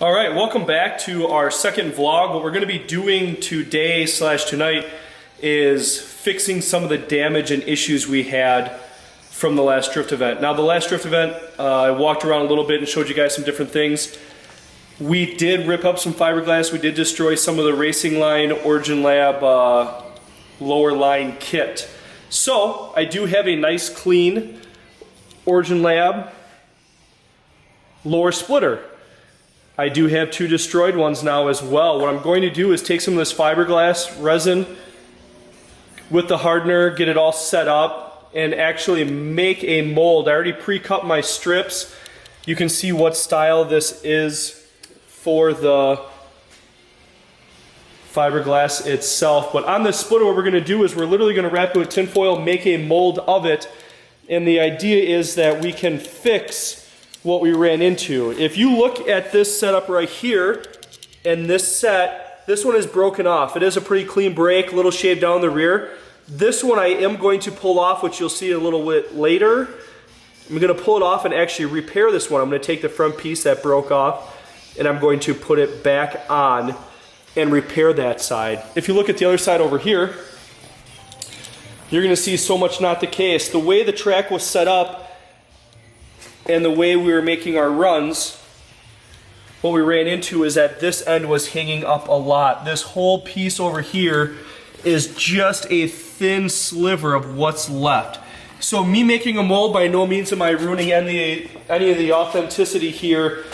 All right, welcome back to our second vlog. What we're going to be doing today / tonight is fixing some of the damage and issues we had from the last drift event. Now, the last drift event, I walked around a little bit and showed you guys some different things. We did rip up some fiberglass. We did destroy some of the Racing Line Origin Lab lower line kit. So I do have a nice clean Origin Lab lower splitter. I do have two destroyed ones now as well. What I'm going to do is take some of this fiberglass resin with the hardener, get it all set up, and actually make a mold. I already pre-cut my strips. You can see what style this is for the fiberglass itself. But on this splitter, what we're going to do is we're literally going to wrap it with tin foil, make a mold of it, and the idea is that we can fix what we ran into. If you look at this setup right here, and this set, this one is broken off. It is a pretty clean break, a little shaved down the rear. This one I am going to pull off, which you'll see a little bit later. I'm going to pull it off and actually repair this one. I'm going to take the front piece that broke off, and I'm going to put it back on and repair that side. If you look at the other side over here, you're going to see so much not the case. The way the track was set up and the way we were making our runs, what we ran into is that this end was hanging up a lot. This whole piece over here is just a thin sliver of what's left. So me making a mold, by no means am I ruining any of the authenticity here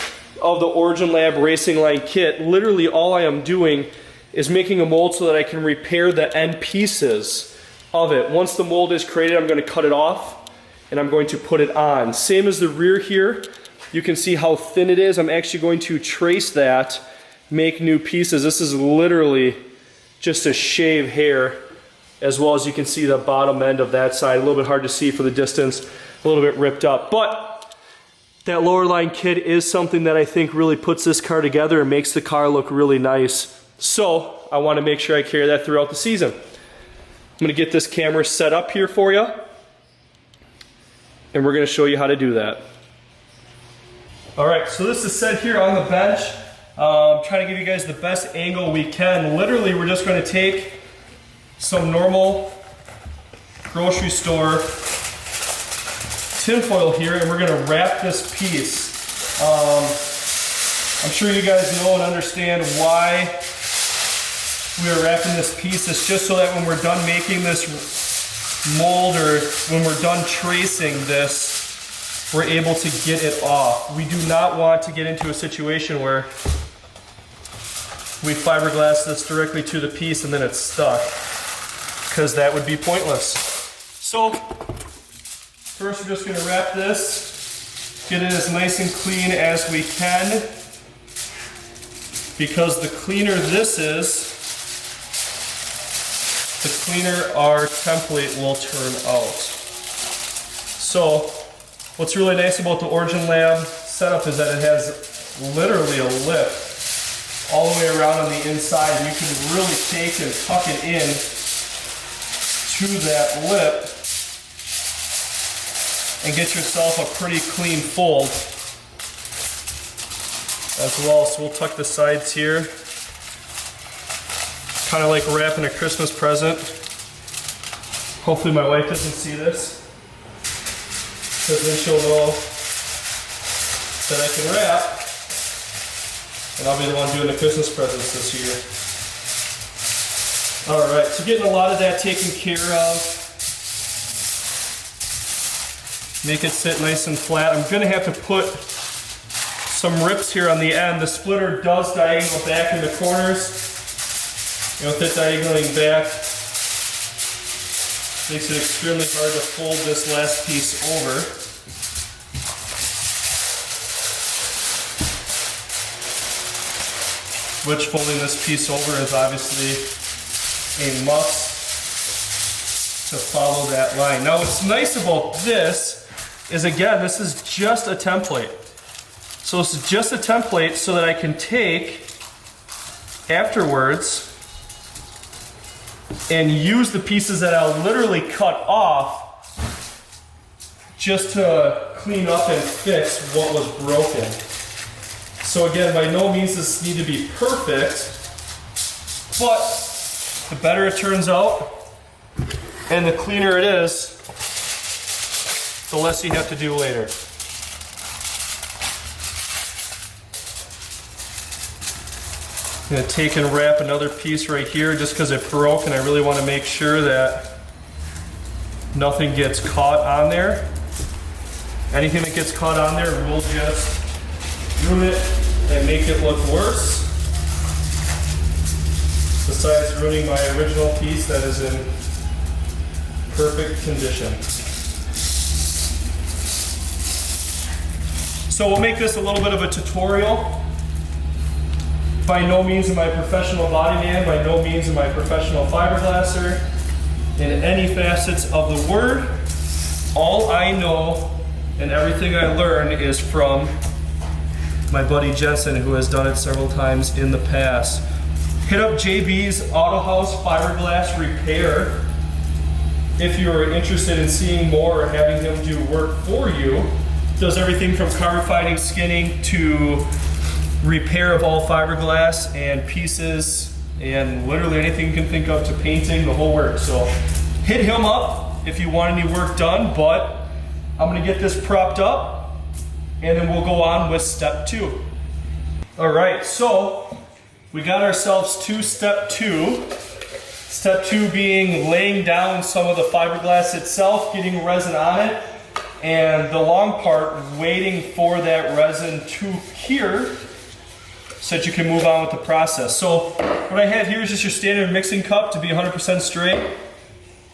of the Origin Lab Racing Line kit. Literally all I am doing is making a mold so that I can repair the end pieces of it. Once the mold is created, I'm going to cut it off and I'm going to put it on. Same as the rear here. You can see how thin it is. I'm actually going to trace that, make new pieces. This is literally just a shave hair, as well as you can see the bottom end of that side. A little bit hard to see for the distance, a little bit ripped up. But that lower line kit is something that I think really puts this car together and makes the car look really nice. So I want to make sure I carry that throughout the season. I'm going to get this camera set up here for you, and we're going to show you how to do that. Alright, so this is set here on the bench. Trying to give you guys the best angle we can. Literally, we're just going to take some normal grocery store tin foil here, and we're going to wrap this piece. I'm sure you guys know and understand why we are wrapping this piece. It's just so that when we're done making this mold, or when we're done tracing this, we're able to get it off. We do not want to get into a situation where we fiberglass this directly to the piece and then it's stuck, because that would be pointless. So first we're just going to wrap this, get it as nice and clean as we can, because the cleaner this is, the cleaner our template will turn out. So what's really nice about the Origin Lab setup is that it has literally a lip all the way around on the inside, and you can really take and tuck it in to that lip and get yourself a pretty clean fold as well. So we'll tuck the sides here, kind of like wrapping a Christmas present. Hopefully my wife doesn't see this, because then she'll know that I can wrap, and I'll be the one doing the Christmas presents this year. Alright, so getting a lot of that taken care of. Make it sit nice and flat. I'm going to have to put some rips here on the end. The splitter does diagonal back in the corners. And with it diagonaling back, makes it extremely hard to fold this last piece over. Which folding this piece over is obviously a must to follow that line. Now what's nice about this is, again, this is just a template. So this is just a template so that I can take afterwards and use the pieces that I'll literally cut off just to clean up and fix what was broken. So again, by no means does this need to be perfect, but the better it turns out and the cleaner it is, the less you have to do later. I'm going to take and wrap another piece right here just because it broke and I really want to make sure that nothing gets caught on there. Anything that gets caught on there will just ruin it and make it look worse. Besides ruining my original piece that is in perfect condition. So we'll make this a little bit of a tutorial. By no means am I a professional body man, by no means am I a professional fiberglasser in any facets of the word. All I know and everything I learn is from my buddy Jensen, who has done it several times in the past. Hit up JB's Auto House Fiberglass Repair if you're interested in seeing more or having him do work for you. Does everything from carbon fighting, skinning to repair of all fiberglass and pieces and literally anything you can think of to painting, the whole works. So hit him up if you want any work done, but I'm gonna get this propped up and then we'll go on with step 2. All right, so we got ourselves to step 2. Step 2 being laying down some of the fiberglass itself, getting resin on it, and the long part, waiting for that resin to cure so that you can move on with the process. So what I have here is just your standard mixing cup to be 100% straight.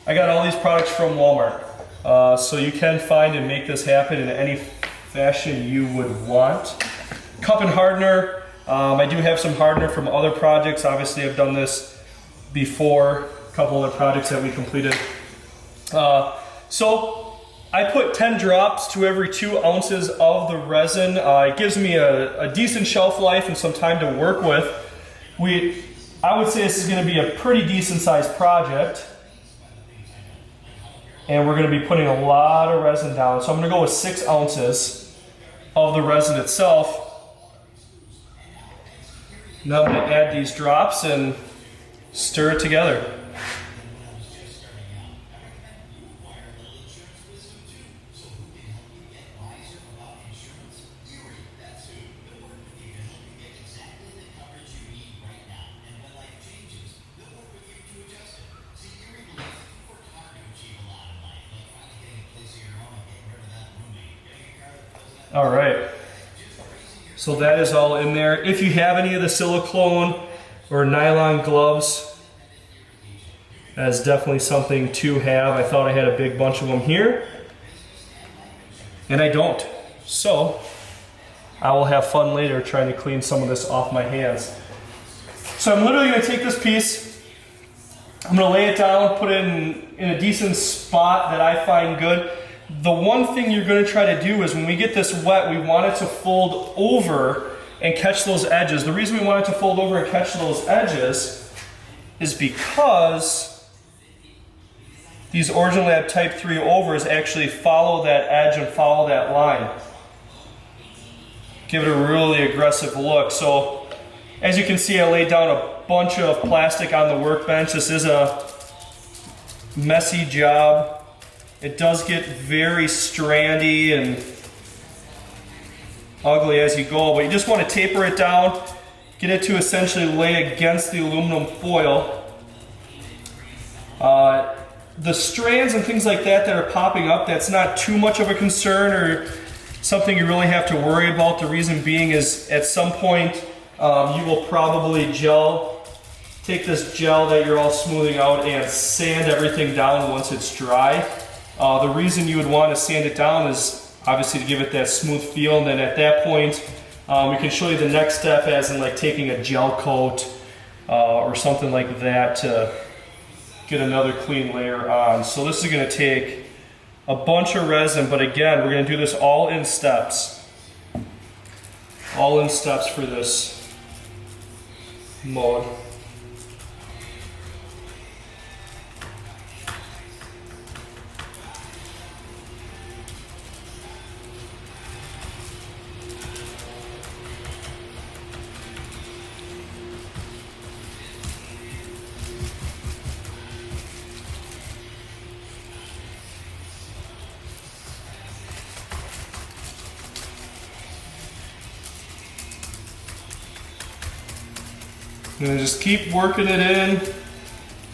I got all these products from Walmart. So you can find and make this happen in any fashion you would want. Cup and hardener. I do have some hardener from other projects. Obviously I've done this before, a couple other projects that we completed. So I put 10 drops to every 2 ounces of the resin. It gives me a decent shelf life and some time to work with. I would say this is going to be a pretty decent sized project. And we're going to be putting a lot of resin down. So I'm going to go with 6 ounces of the resin itself. Now I'm going to add these drops and stir it together. All right, so that is all in there. If you have any of the silicone or nylon gloves, that is definitely something to have. I thought I had a big bunch of them here, and I don't. So I will have fun later trying to clean some of this off my hands. So I'm literally gonna take this piece, I'm gonna lay it down, put it in a decent spot that I find good. The one thing you're going to try to do is when we get this wet, we want it to fold over and catch those edges. The reason we want it to fold over and catch those edges is because these Origin Lab Type 3 overs actually follow that edge and follow that line. Give it a really aggressive look. So as you can see, I laid down a bunch of plastic on the workbench. This is a messy job. It does get very strandy and ugly as you go, but you just want to taper it down, get it to essentially lay against the aluminum foil. The strands and things like that that are popping up, that's not too much of a concern or something you really have to worry about. The reason being is at some point you will probably take this gel that you're all smoothing out and sand everything down once it's dry. The reason you would want to sand it down is obviously to give it that smooth feel, and then at that point we can show you the next step as in like taking a gel coat or something like that to get another clean layer on. So this is going to take a bunch of resin, but again we're going to do this all in steps. All in steps for this mode. And then just keep working it in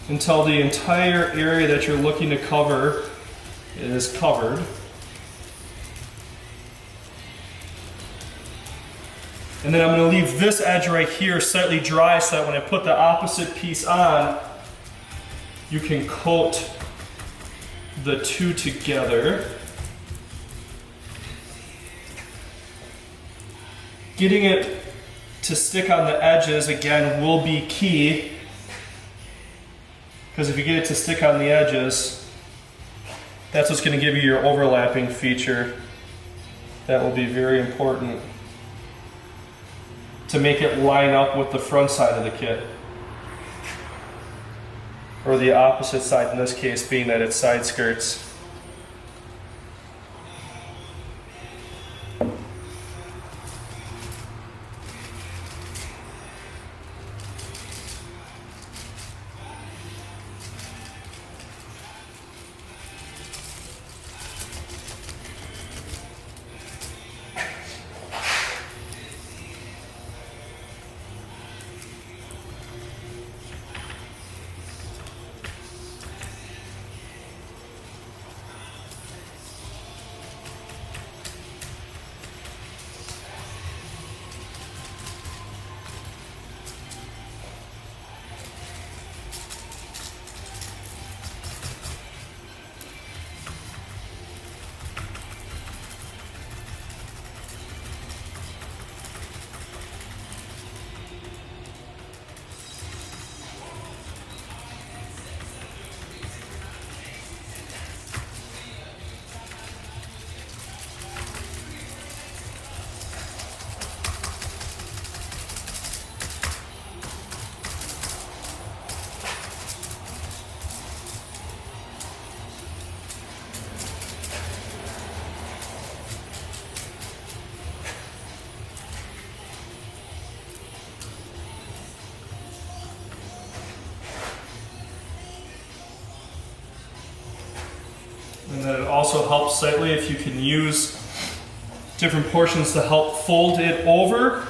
until the entire area that you're looking to cover is covered. And then I'm going to leave this edge right here slightly dry so that when I put the opposite piece on, you can coat the two together. Getting it to stick on the edges, again, will be key. Because if you get it to stick on the edges, that's what's going to give you your overlapping feature. That will be very important to make it line up with the front side of the kit. Or the opposite side in this case, being that it's side skirts. And then it also helps slightly if you can use different portions to help fold it over,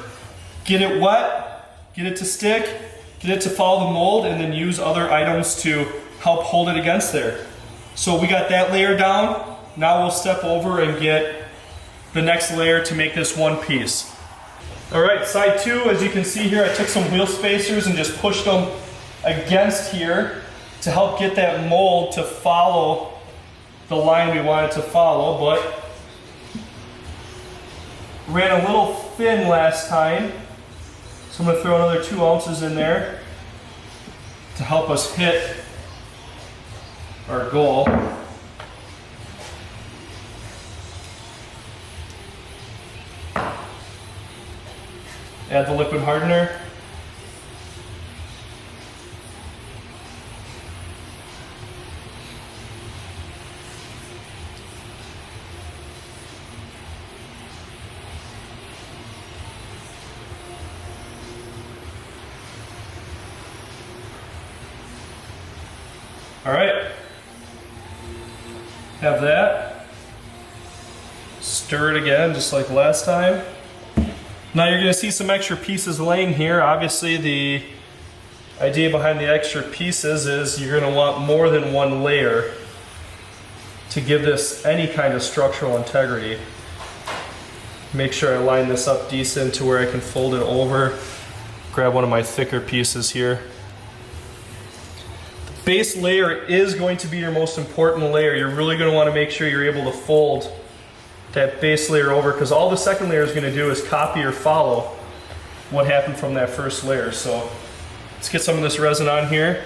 get it wet, get it to stick, get it to follow the mold, and then use other items to help hold it against there. So we got that layer down. Now we'll step over and get the next layer to make this one piece. All right, side two, as you can see here, I took some wheel spacers and just pushed them against here to help get that mold to follow the line we wanted to follow, but ran a little thin last time, so I'm going to throw another 2 ounces in there to help us hit our goal. Add the liquid hardener. All right, have that. Stir it again, just like last time. Now you're gonna see some extra pieces laying here. Obviously the idea behind the extra pieces is you're gonna want more than one layer to give this any kind of structural integrity. Make sure I line this up decent to where I can fold it over. Grab one of my thicker pieces here. Base layer is going to be your most important layer. You're really going to want to make sure you're able to fold that base layer over, because all the second layer is going to do is copy or follow what happened from that first layer. So let's get some of this resin on here.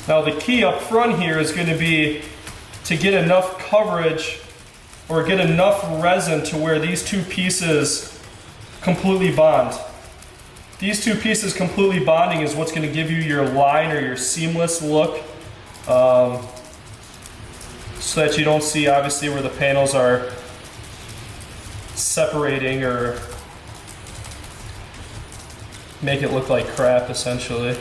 Now the key up front here is going to be to get enough coverage or get enough resin to where these two pieces completely bond. These two pieces completely bonding is what's going to give you your line or your seamless look, so that you don't see obviously where the panels are separating or make it look like crap, essentially.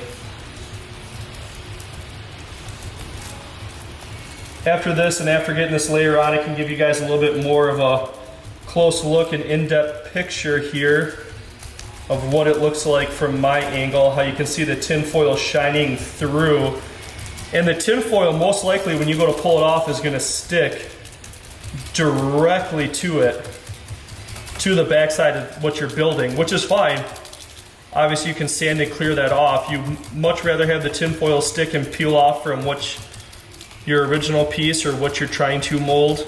After this and after getting this layer on, I can give you guys a little bit more of a close look and in-depth picture here of what it looks like from my angle, how you can see the tinfoil shining through. And the tinfoil, most likely when you go to pull it off, is going to stick directly to it, to the backside of what you're building, which is fine. Obviously you can sand and clear that off. You'd much rather have the tinfoil stick and peel off from your original piece or what you're trying to mold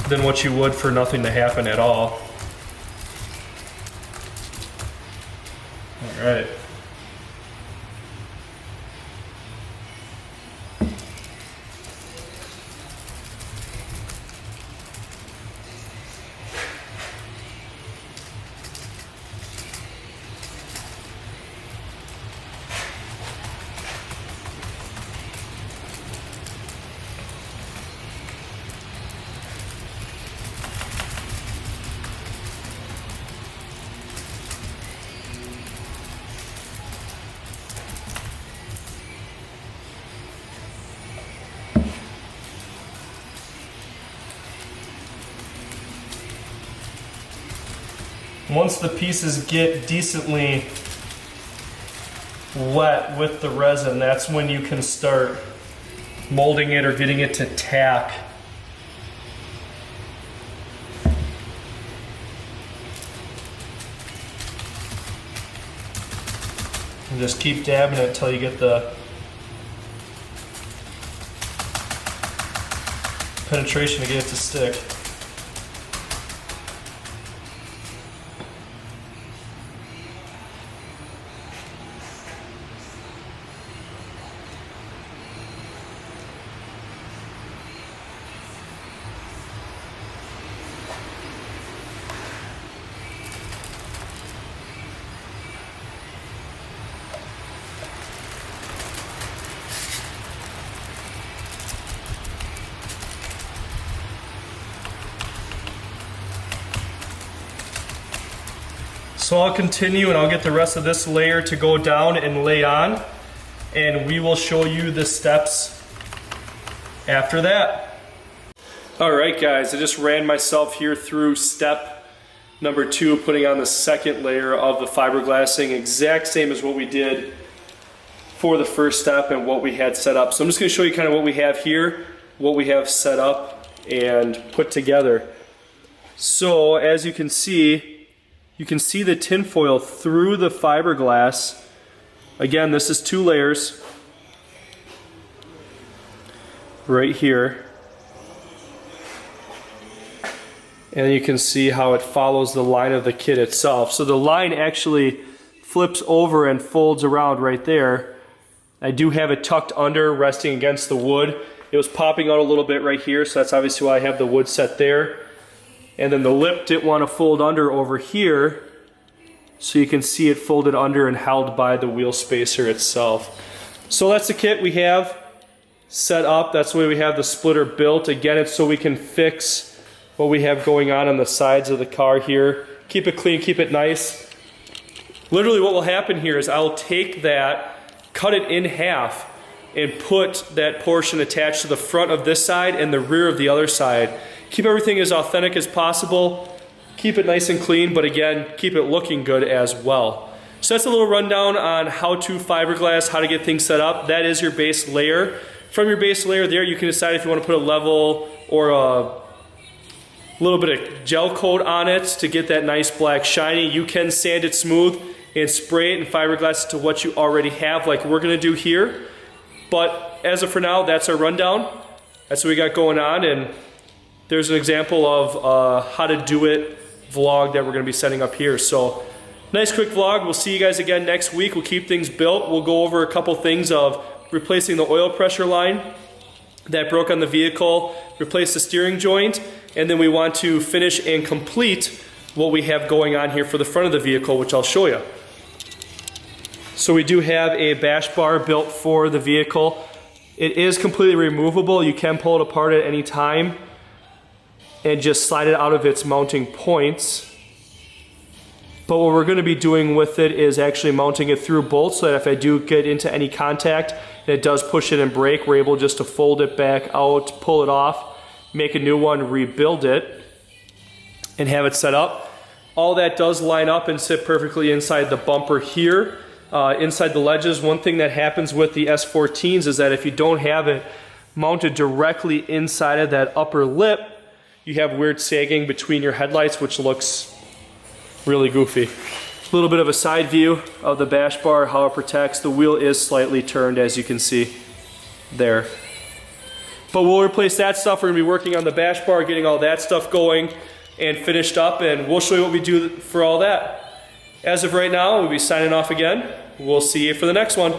than what you would for nothing to happen at all. All right. Once the pieces get decently wet with the resin, that's when you can start molding it or getting it to tack. And just keep dabbing it until you get the penetration to get it to stick. So I'll continue and I'll get the rest of this layer to go down and lay on, and we will show you the steps after that. All right guys, I just ran myself here through step number 2, putting on the second layer of the fiberglassing, exact same as what we did for the first step and what we had set up. So I'm just going to show you kind of what we have here, what we have set up and put together. So as you can see the tinfoil through the fiberglass. Again, this is 2 layers right here. And you can see how it follows the line of the kit itself. So the line actually flips over and folds around right there. I do have it tucked under, resting against the wood. It was popping out a little bit right here, so that's obviously why I have the wood set there. And then the lip didn't want to fold under over here, so you can see it folded under and held by the wheel spacer itself. So that's the kit we have set up. That's the way we have the splitter built. Again, it's so we can fix what we have going on the sides of the car here. Keep it clean, keep it nice. Literally what will happen here is I'll take that, cut it in half, and put that portion attached to the front of this side and the rear of the other side. Keep everything as authentic as possible. Keep it nice and clean, but again, keep it looking good as well. So that's a little rundown on how to fiberglass, how to get things set up. That is your base layer. From your base layer there, you can decide if you want to put a level or a little bit of gel coat on it to get that nice black shiny. You can sand it smooth and spray it and fiberglass it to what you already have, like we're going to do here. But as of for now, that's our rundown. That's what we got going on, and there's an example of how to do it vlog that we're going to be setting up here. So nice quick vlog. We'll see you guys again next week. We'll keep things built. We'll go over a couple things of replacing the oil pressure line that broke on the vehicle, replace the steering joint, and then we want to finish and complete what we have going on here for the front of the vehicle, which I'll show you. So we do have a bash bar built for the vehicle. It is completely removable. You can pull it apart at any time. and just slide it out of its mounting points. But what we're going to be doing with it is actually mounting it through bolts so that if I do get into any contact and it does push it and break, we're able just to fold it back out, pull it off, make a new one, rebuild it, and have it set up. All that does line up and sit perfectly inside the bumper here, inside the ledges. One thing that happens with the S14s is that if you don't have it mounted directly inside of that upper lip, you have weird sagging between your headlights, which looks really goofy. A little bit of a side view of the bash bar, how it protects. The wheel is slightly turned, as you can see there. But we'll replace that stuff. We're gonna be working on the bash bar, getting all that stuff going and finished up, and we'll show you what we do for all that. As of right now, we'll be signing off again. We'll see you for the next one.